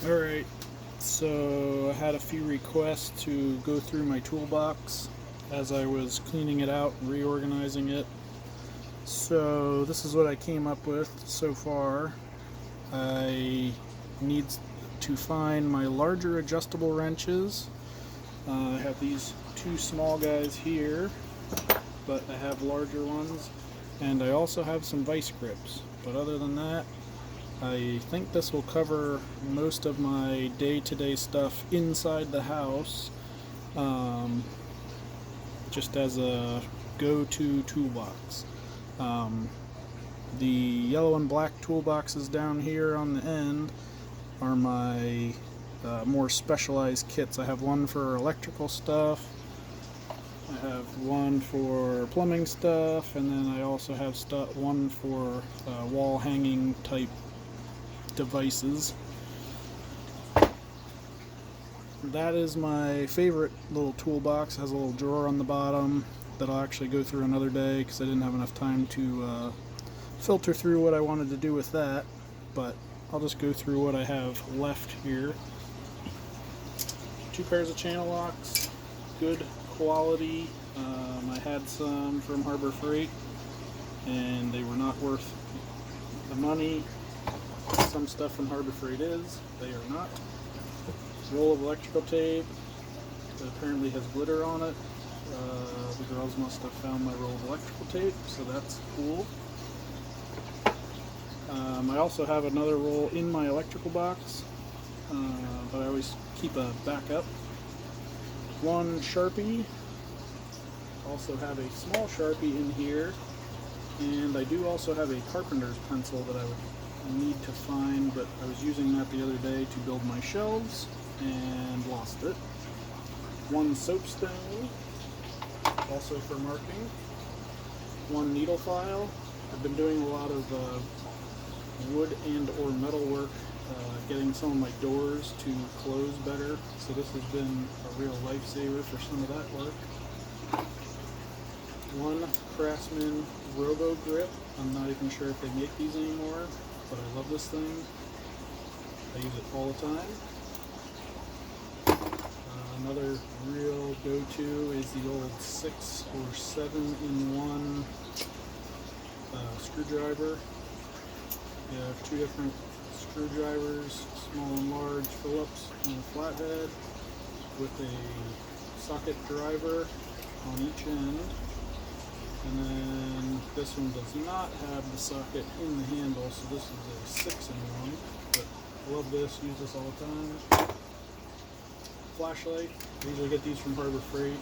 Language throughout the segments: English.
Alright, so I had a few requests to go through my toolbox as I was cleaning it out and reorganizing it. So this is what I came up with so far. I need to find my larger adjustable wrenches. I have these two small guys here, but I have larger ones, and I also have some vice grips. But other than that, I think this will cover most of my day-to-day stuff inside the house, just as a go-to toolbox. The yellow and black toolboxes down here on the end are my more specialized kits. I have one for electrical stuff, I have one for plumbing stuff, and then I also have one for wall hanging type devices. That is my favorite little toolbox. It has a little drawer on the bottom that I'll actually go through another day because I didn't have enough time to filter through what I wanted to do with that, but I'll just go through what I have left here. Two pairs of channel locks, good quality. I had some from Harbor Freight and they were not worth the money. Some stuff from Harbor Freight is, they are not. Roll of electrical tape that apparently has glitter on it. The girls must have found my roll of electrical tape, so that's cool. I also have another roll in my electrical box, but I always keep a backup. One Sharpie. Also have a small Sharpie in here, and I do also have a carpenter's pencil that I would need to find, but I was using that the other day to build my shelves and lost it. One soap stain, also for marking. One needle file. I've been doing a lot of wood and or metal work, getting some of my doors to close better, so this has been a real lifesaver for some of that work. One Craftsman Robo Grip. I'm not even sure if they make these anymore, but I love this thing. I use it all the time. Another real go-to is the old 6 or 7-in-1 screwdriver. You have two different screwdrivers, small and large Phillips and a flathead, with a socket driver on each end. And then this one does not have the socket in the handle, so this is a 6-in-1. But I love this, use this all the time. Flashlight, I usually get these from Harbor Freight,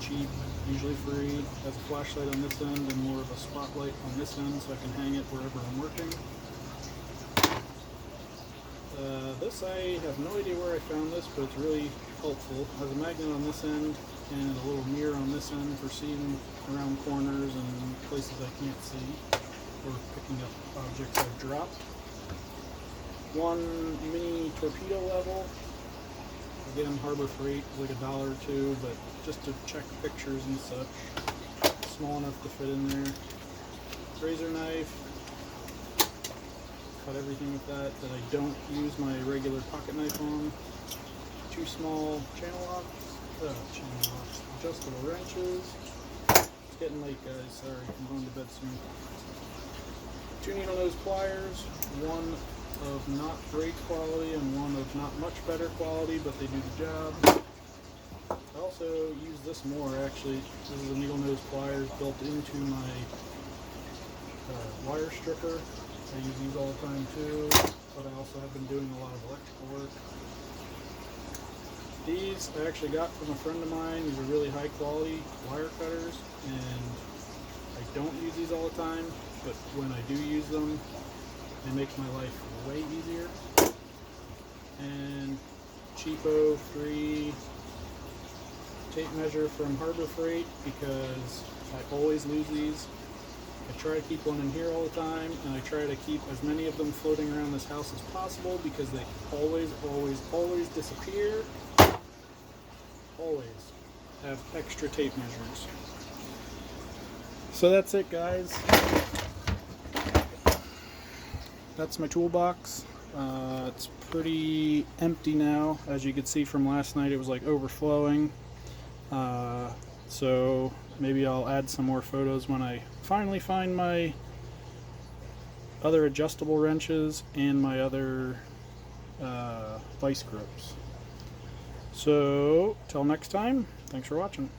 cheap, usually free. Has a flashlight on this end and more of a spotlight on this end, so I can hang it wherever I'm working. This, I have no idea where I found this, but it's really helpful. It has a magnet on this end and a little mirror on this end for seeing around corners and places I can't see, or picking up objects I've dropped. One mini torpedo level. Again, Harbor Freight, like $1 or $2, but just to check pictures and such. Small enough to fit in there. Razor knife. Cut everything with that I don't use my regular pocket knife on. Two small channel locks, adjustable wrenches. It's getting late, guys, sorry, I'm going to bed soon. Two needle nose pliers, one of not great quality and one of not much better quality, but they do the job. I also use this more, actually. This is a needle nose pliers built into my wire stripper. I use these all the time too, but I also have been doing a lot of electrical work. These I actually got from a friend of mine. These are really high quality wire cutters, and I don't use these all the time, but when I do use them, they make my life way easier. And cheapo free tape measure from Harbor Freight, because I always lose these. I try to keep one in here all the time, and I try to keep as many of them floating around this house as possible because they always disappear. Always have extra tape measures. So that's it, guys. That's my toolbox. It's pretty empty now. As you could see from last night, it was like overflowing. So maybe I'll add some more photos when I finally find my other adjustable wrenches and my other vice grips. So till next time, thanks for watching.